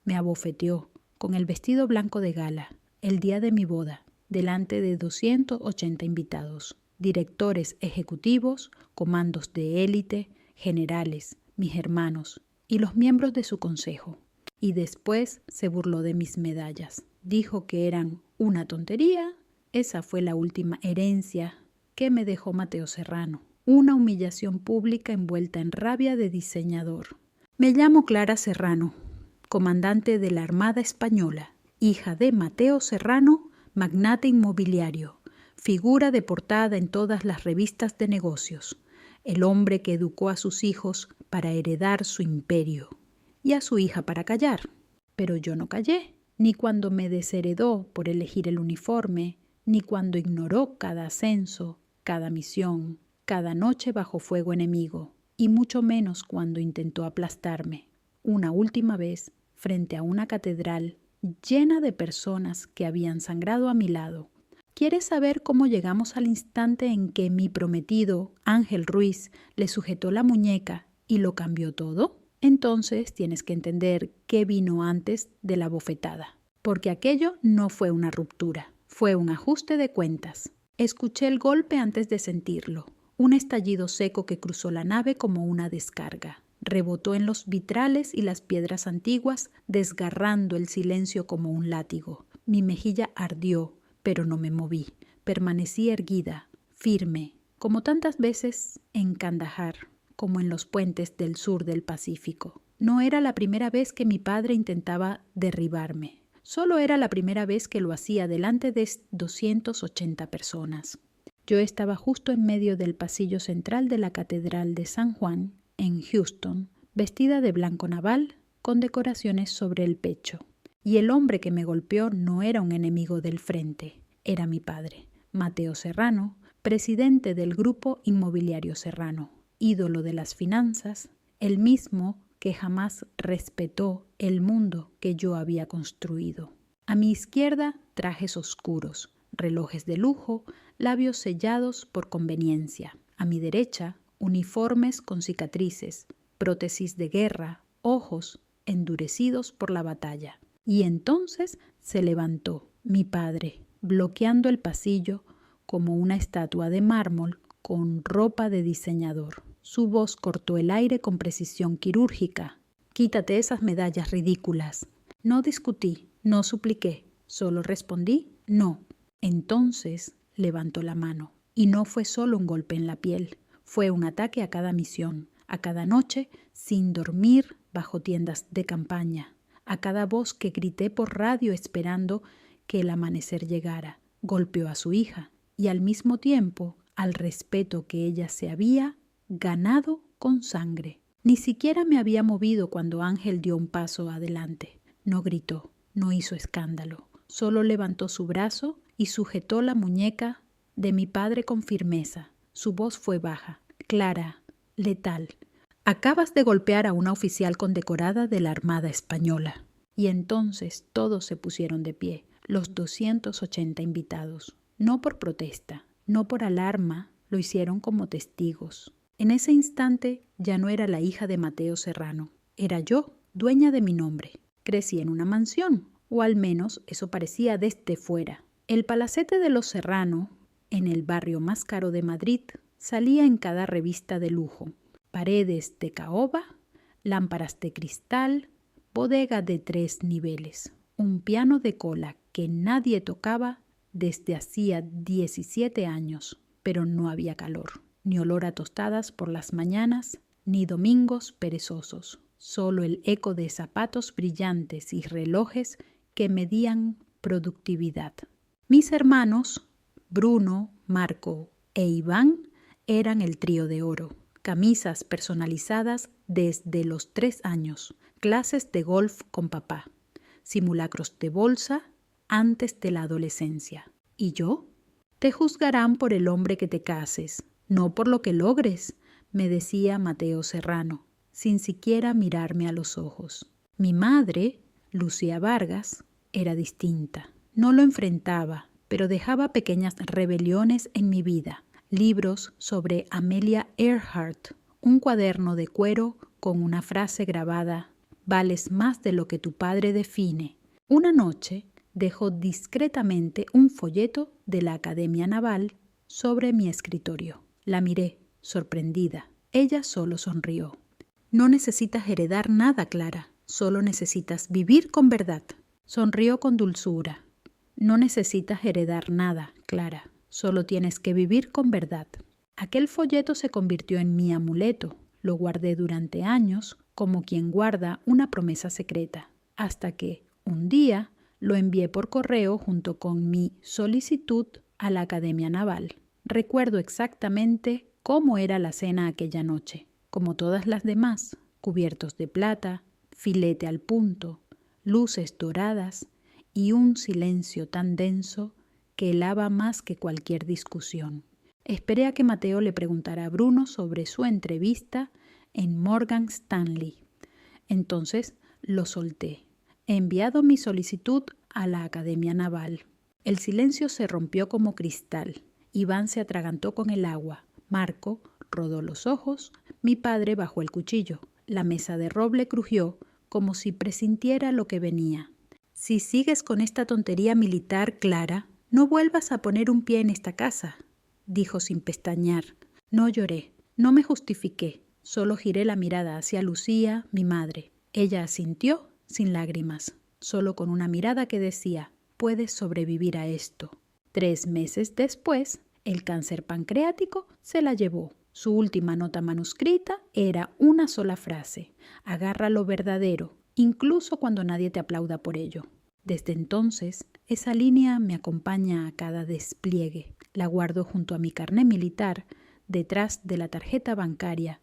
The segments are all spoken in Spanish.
Me abofeteó con el vestido blanco de gala, el día de mi boda, delante de 280 invitados, directores ejecutivos, comandos de élite, generales, mis hermanos y los miembros de su consejo. Y después se burló de mis medallas. Dijo que eran una tontería. Esa fue la última herencia que me dejó Mateo Serrano. Una humillación pública envuelta en rabia de diseñador. Me llamo Clara Serrano, comandante de la Armada Española, hija de Mateo Serrano, magnate inmobiliario, figura de portada en todas las revistas de negocios, el hombre que educó a sus hijos para heredar su imperio y a su hija para callar. Pero yo no callé, ni cuando me desheredó por elegir el uniforme, ni cuando ignoró cada ascenso, cada misión, cada noche bajo fuego enemigo, y mucho menos cuando intentó aplastarme, una última vez, frente a una catedral llena de personas que habían sangrado a mi lado. ¿Quieres saber cómo llegamos al instante en que mi prometido, Ángel Ruiz, le sujetó la muñeca y lo cambió todo? Entonces tienes que entender qué vino antes de la bofetada, porque aquello no fue una ruptura, fue un ajuste de cuentas. Escuché el golpe antes de sentirlo, un estallido seco que cruzó la nave como una descarga. Rebotó en los vitrales y las piedras antiguas, desgarrando el silencio como un látigo. Mi mejilla ardió, pero no me moví. Permanecí erguida, firme, como tantas veces en Kandahar, como en los puentes del sur del Pacífico. No era la primera vez que mi padre intentaba derribarme. Solo era la primera vez que lo hacía delante de 280 personas. Yo estaba justo en medio del pasillo central de la Catedral de San Juan, en Houston, vestida de blanco naval, con decoraciones sobre el pecho. Y el hombre que me golpeó no era un enemigo del frente, era mi padre, Mateo Serrano, presidente del Grupo Inmobiliario Serrano, ídolo de las finanzas, el mismo que jamás respetó el mundo que yo había construido. A mi izquierda, trajes oscuros, relojes de lujo, labios sellados por conveniencia. A mi derecha, uniformes con cicatrices, prótesis de guerra, ojos endurecidos por la batalla. Y entonces se levantó mi padre, bloqueando el pasillo como una estatua de mármol con ropa de diseñador. Su voz cortó el aire con precisión quirúrgica. «Quítate esas medallas ridículas». No discutí, no supliqué, solo respondí «no». Entonces levantó la mano. Y no fue solo un golpe en la piel. Fue un ataque a cada misión, a cada noche sin dormir bajo tiendas de campaña, a cada voz que grité por radio esperando que el amanecer llegara. Golpeó a su hija y al mismo tiempo al respeto que ella se había ganado con sangre. Ni siquiera me había movido cuando Ángel dio un paso adelante. No gritó, no hizo escándalo, solo levantó su brazo y sujetó la muñeca de mi padre con firmeza. Su voz fue baja, clara, letal. «Acabas de golpear a una oficial condecorada de la Armada Española». Y entonces todos se pusieron de pie, los 280 invitados. No por protesta, no por alarma, lo hicieron como testigos. En ese instante ya no era la hija de Mateo Serrano. Era yo, dueña de mi nombre. Crecí en una mansión, o al menos eso parecía desde fuera. El palacete de los Serrano, en el barrio más caro de Madrid, salía en cada revista de lujo. Paredes de caoba, lámparas de cristal, bodega de 3 niveles, un piano de cola que nadie tocaba desde hacía 17 años, pero no había calor, ni olor a tostadas por las mañanas, ni domingos perezosos, solo el eco de zapatos brillantes y relojes que medían productividad. Mis hermanos, Bruno, Marco e Iván, eran el trío de oro. Camisas personalizadas desde los 3 años, clases de golf con papá, simulacros de bolsa antes de la adolescencia. ¿Y yo? Te juzgarán por el hombre que te cases, no por lo que logres, me decía Mateo Serrano, sin siquiera mirarme a los ojos. Mi madre, Lucía Vargas, era distinta. No lo enfrentaba, pero dejaba pequeñas rebeliones en mi vida. Libros sobre Amelia Earhart, un cuaderno de cuero con una frase grabada: Vales más de lo que tu padre define. Una noche dejó discretamente un folleto de la Academia Naval sobre mi escritorio. La miré, sorprendida. Ella solo sonrió. No necesitas heredar nada, Clara. Solo necesitas vivir con verdad. Sonrió con dulzura. No necesitas heredar nada, Clara. Solo tienes que vivir con verdad. Aquel folleto se convirtió en mi amuleto. Lo guardé durante años como quien guarda una promesa secreta, hasta que, un día, lo envié por correo junto con mi solicitud a la Academia Naval. Recuerdo exactamente cómo era la cena aquella noche. Como todas las demás, cubiertos de plata, filete al punto, luces doradas y un silencio tan denso que helaba más que cualquier discusión. Esperé a que Mateo le preguntara a Bruno sobre su entrevista en Morgan Stanley. Entonces lo solté. He enviado mi solicitud a la Academia Naval. El silencio se rompió como cristal. Iván se atragantó con el agua. Marco rodó los ojos. Mi padre bajó el cuchillo. La mesa de roble crujió como si presintiera lo que venía. Si sigues con esta tontería militar, Clara, no vuelvas a poner un pie en esta casa, dijo sin pestañear. No lloré, no me justifiqué, solo giré la mirada hacia Lucía, mi madre. Ella asintió sin lágrimas, solo con una mirada que decía, puedes sobrevivir a esto. 3 meses después, el cáncer pancreático se la llevó. Su última nota manuscrita era una sola frase: agarra lo verdadero, incluso cuando nadie te aplauda por ello. Desde entonces, esa línea me acompaña a cada despliegue. La guardo junto a mi carné militar, detrás de la tarjeta bancaria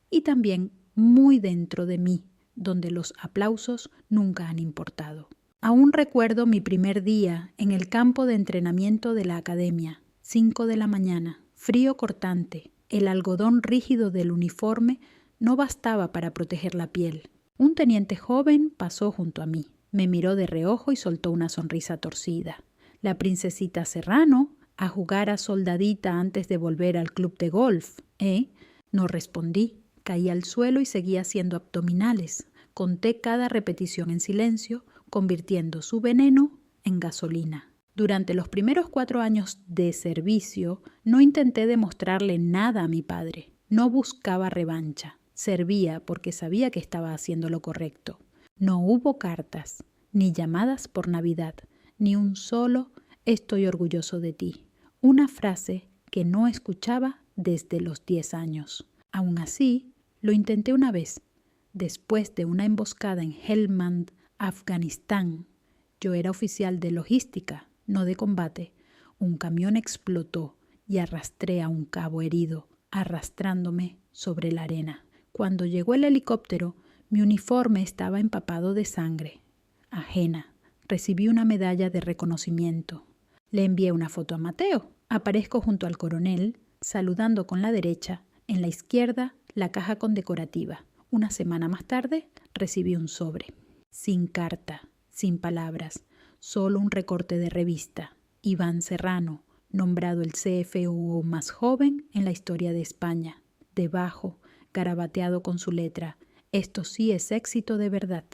y también muy dentro de mí, donde los aplausos nunca han importado. Aún recuerdo mi primer día en el campo de entrenamiento de la academia, 5 de la mañana, frío cortante. El algodón rígido del uniforme no bastaba para proteger la piel. Un teniente joven pasó junto a mí. Me miró de reojo y soltó una sonrisa torcida. La princesita Serrano, a jugar a soldadita antes de volver al club de golf, ¿eh? No respondí. Caí al suelo y seguía haciendo abdominales. Conté cada repetición en silencio, convirtiendo su veneno en gasolina. Durante los primeros 4 años de servicio, no intenté demostrarle nada a mi padre. No buscaba revancha. Servía porque sabía que estaba haciendo lo correcto. No hubo cartas, ni llamadas por Navidad, ni un solo «estoy orgulloso de ti». Una frase que no escuchaba desde los 10 años. Aún así, lo intenté una vez. Después de una emboscada en Helmand, Afganistán. Yo era oficial de logística, no de combate. Un camión explotó y arrastré a un cabo herido, arrastrándome sobre la arena. Cuando llegó el helicóptero, mi uniforme estaba empapado de sangre ajena. Recibí una medalla de reconocimiento. Le envié una foto a Mateo. Aparezco junto al coronel, saludando con la derecha. En la izquierda, la caja condecorativa. Una semana más tarde, recibí un sobre. Sin carta, sin palabras, solo un recorte de revista. Iván Serrano, nombrado el CFO más joven en la historia de España. Debajo, garabateado con su letra: esto sí es éxito de verdad.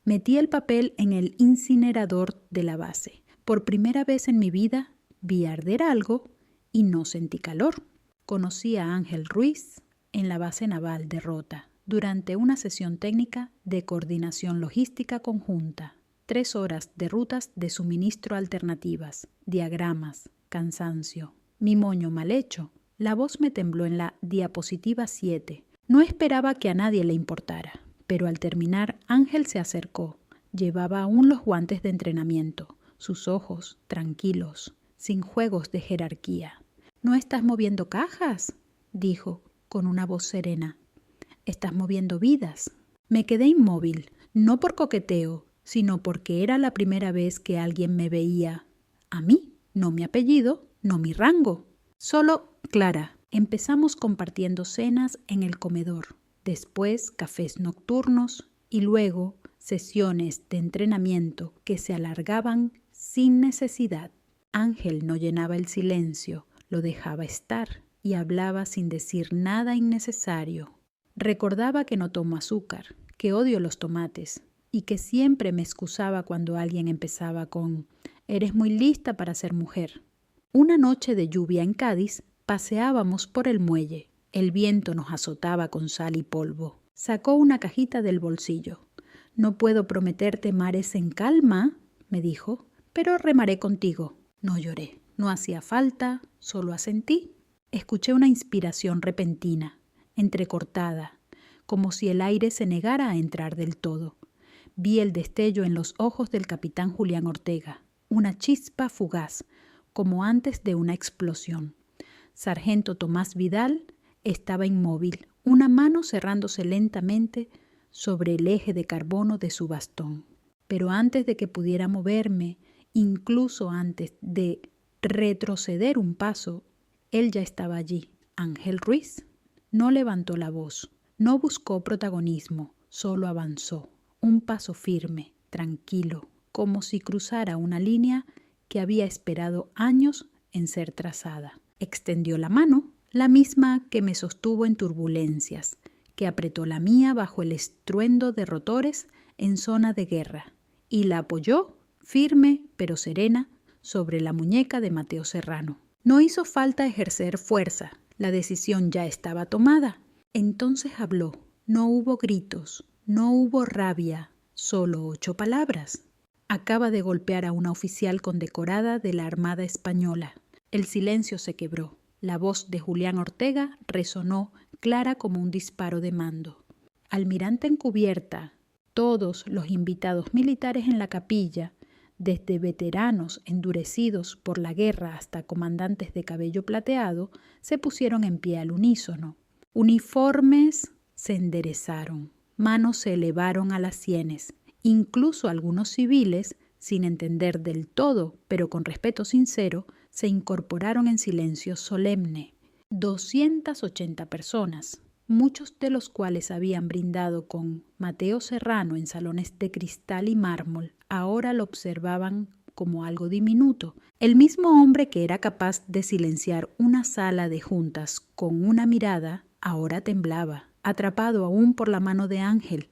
Metí el papel en el incinerador de la base. Por primera vez en mi vida vi arder algo y no sentí calor. Conocí a Ángel Ruiz en la base naval de Rota durante una sesión técnica de coordinación logística conjunta. 3 horas de rutas de suministro alternativas, diagramas, cansancio. Mi moño mal hecho. La voz me tembló en la diapositiva 7. No esperaba que a nadie le importara, pero al terminar Ángel se acercó. Llevaba aún los guantes de entrenamiento, sus ojos tranquilos, sin juegos de jerarquía. «¿No estás moviendo cajas?», dijo con una voz serena. «Estás moviendo vidas». Me quedé inmóvil, no por coqueteo, sino porque era la primera vez que alguien me veía a mí, no mi apellido, no mi rango. Solo Clara. Empezamos compartiendo cenas en el comedor, después cafés nocturnos y luego sesiones de entrenamiento que se alargaban sin necesidad. Ángel no llenaba el silencio, lo dejaba estar y hablaba sin decir nada innecesario. Recordaba que no tomo azúcar, que odio los tomates, y que siempre me excusaba cuando alguien empezaba con «Eres muy lista para ser mujer». Una noche de lluvia en Cádiz paseábamos por el muelle. El viento nos azotaba con sal y polvo. Sacó una cajita del bolsillo. «No puedo prometerte mares en calma», me dijo, «pero remaré contigo». No lloré, no hacía falta, solo asentí. Escuché una inspiración repentina, entrecortada, como si el aire se negara a entrar del todo. Vi el destello en los ojos del capitán Julián Ortega, una chispa fugaz, como antes de una explosión. Sargento Tomás Vidal estaba inmóvil, una mano cerrándose lentamente sobre el eje de carbono de su bastón. Pero antes de que pudiera moverme, incluso antes de retroceder un paso, él ya estaba allí. Ángel Ruiz no levantó la voz, no buscó protagonismo, solo avanzó, un paso firme, tranquilo, como si cruzara una línea que había esperado años en ser trazada. Extendió la mano, la misma que me sostuvo en turbulencias, que apretó la mía bajo el estruendo de rotores en zona de guerra, y la apoyó, firme pero serena, sobre la muñeca de Mateo Serrano. No hizo falta ejercer fuerza, la decisión ya estaba tomada. Entonces habló, no hubo gritos, no hubo rabia, solo 8 palabras. Acaba de golpear a una oficial condecorada de la Armada Española. El silencio se quebró. La voz de Julián Ortega resonó clara como un disparo de mando. Almirante en cubierta, todos los invitados militares en la capilla, desde veteranos endurecidos por la guerra hasta comandantes de cabello plateado, se pusieron en pie al unísono. Uniformes se enderezaron, manos se elevaron a las sienes. Incluso algunos civiles, sin entender del todo, pero con respeto sincero, se incorporaron en silencio solemne. 280 personas, muchos de los cuales habían brindado con Mateo Serrano en salones de cristal y mármol, ahora lo observaban como algo diminuto. El mismo hombre que era capaz de silenciar una sala de juntas con una mirada, ahora temblaba, atrapado aún por la mano de Ángel,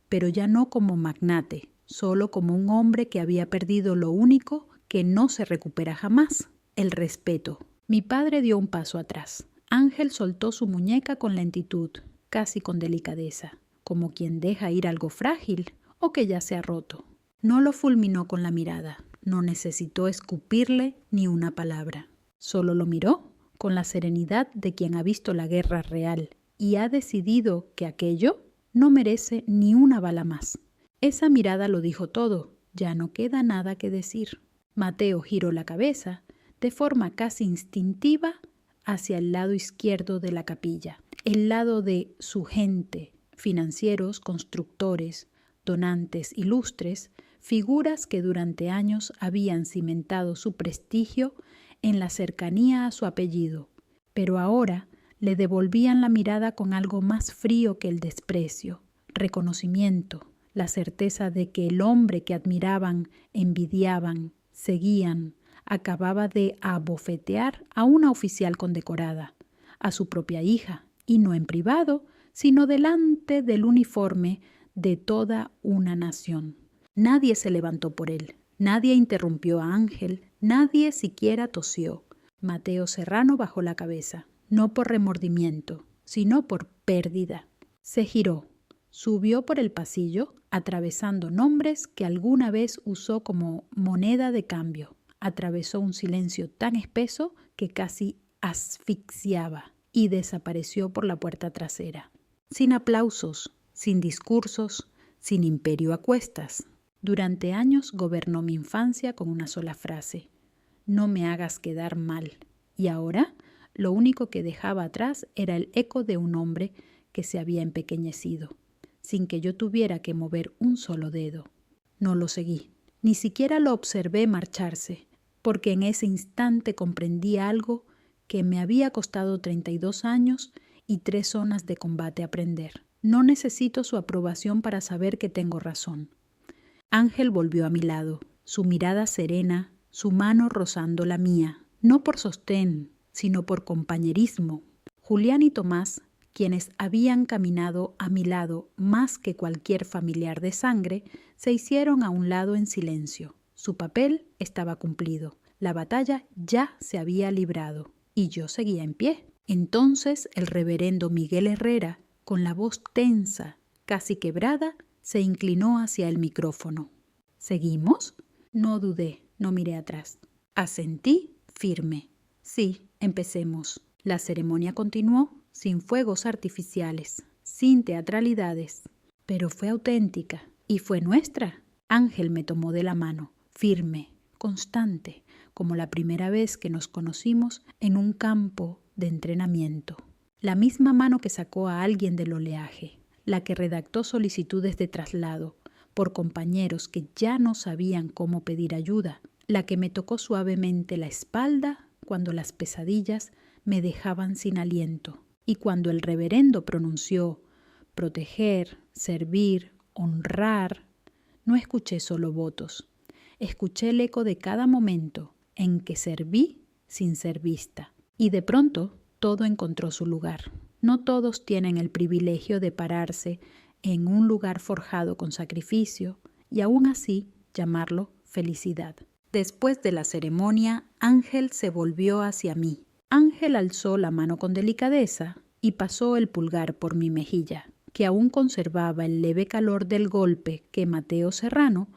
pero ya no como magnate, solo como un hombre que había perdido lo único que no se recupera jamás, el respeto. Mi padre dio un paso atrás. Ángel soltó su muñeca con lentitud, casi con delicadeza, como quien deja ir algo frágil o que ya se ha roto. No lo fulminó con la mirada, no necesitó escupirle ni una palabra. Solo lo miró con la serenidad de quien ha visto la guerra real y ha decidido que aquello no merece ni una bala más. Esa mirada lo dijo todo, ya no queda nada que decir. Mateo giró la cabeza de forma casi instintiva hacia el lado izquierdo de la capilla, el lado de su gente, financieros, constructores, donantes ilustres, figuras que durante años habían cimentado su prestigio en la cercanía a su apellido, pero ahora le devolvían la mirada con algo más frío que el desprecio, reconocimiento, la certeza de que el hombre que admiraban, envidiaban, seguían, acababa de abofetear a una oficial condecorada, a su propia hija, y no en privado, sino delante del uniforme de toda una nación. Nadie se levantó por él, nadie interrumpió a Ángel, nadie siquiera tosió. Mateo Serrano bajó la cabeza, no por remordimiento, sino por pérdida. Se giró, subió por el pasillo, atravesando nombres que alguna vez usó como moneda de cambio. Atravesó un silencio tan espeso que casi asfixiaba y desapareció por la puerta trasera. Sin aplausos, sin discursos, sin imperio a cuestas. Durante años gobernó mi infancia con una sola frase: no me hagas quedar mal. Y ahora lo único que dejaba atrás era el eco de un hombre que se había empequeñecido, sin que yo tuviera que mover un solo dedo. No lo seguí, ni siquiera lo observé marcharse, porque en ese instante comprendí algo que me había costado 32 años y 3 zonas de combate aprender. No necesito su aprobación para saber que tengo razón. Ángel volvió a mi lado, su mirada serena, su mano rozando la mía, no por sostén, sino por compañerismo. Julián y Tomás quienes habían caminado a mi lado más que cualquier familiar de sangre, se hicieron a un lado en silencio. Su papel estaba cumplido. La batalla ya se había librado y yo seguía en pie. Entonces el reverendo Miguel Herrera, con la voz tensa, casi quebrada, se inclinó hacia el micrófono. ¿Seguimos? No dudé, no miré atrás. Asentí firme. Sí, empecemos. La ceremonia continuó sin fuegos artificiales, sin teatralidades, pero fue auténtica y fue nuestra. Ángel me tomó de la mano, firme, constante, como la primera vez que nos conocimos en un campo de entrenamiento. La misma mano que sacó a alguien del oleaje, la que redactó solicitudes de traslado por compañeros que ya no sabían cómo pedir ayuda, la que me tocó suavemente la espalda cuando las pesadillas me dejaban sin aliento y cuando el reverendo pronunció proteger, servir, honrar, no escuché solo votos, escuché el eco de cada momento en que serví sin ser vista. Y de pronto todo encontró su lugar. No todos tienen el privilegio de pararse en un lugar forjado con sacrificio y aún así llamarlo felicidad. Después de la ceremonia, Ángel se volvió hacia mí. Ángel alzó la mano con delicadeza y pasó el pulgar por mi mejilla, que aún conservaba el leve calor del golpe que Mateo Serrano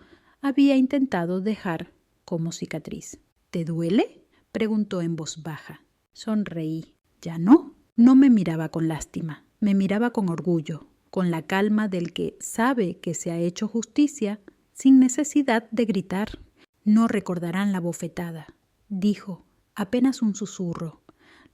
había intentado dejar como cicatriz. ¿Te duele?, preguntó en voz baja. Sonreí. ¿Ya no? No me miraba con lástima, me miraba con orgullo, con la calma del que sabe que se ha hecho justicia sin necesidad de gritar. No recordarán la bofetada, dijo, apenas un susurro.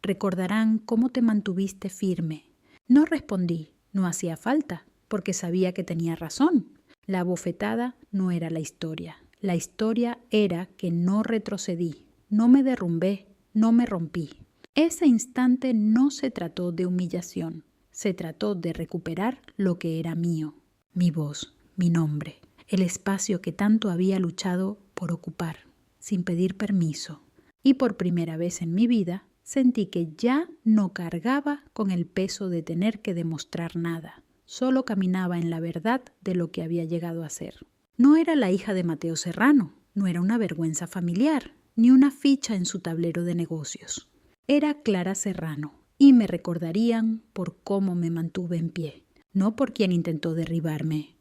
Recordarán cómo te mantuviste firme. No respondí, no hacía falta, porque sabía que tenía razón. La bofetada no era la historia era que no retrocedí, no me derrumbé, no me rompí. Ese instante no se trató de humillación, se trató de recuperar lo que era mío, mi voz, mi nombre, el espacio que tanto había luchado por ocupar, sin pedir permiso. Y por primera vez en mi vida sentí que ya no cargaba con el peso de tener que demostrar nada, solo caminaba en la verdad de lo que había llegado a ser. No era la hija de Mateo Serrano, no era una vergüenza familiar, ni una ficha en su tablero de negocios. Era Clara Serrano, y me recordarían por cómo me mantuve en pie, no por quien intentó derribarme,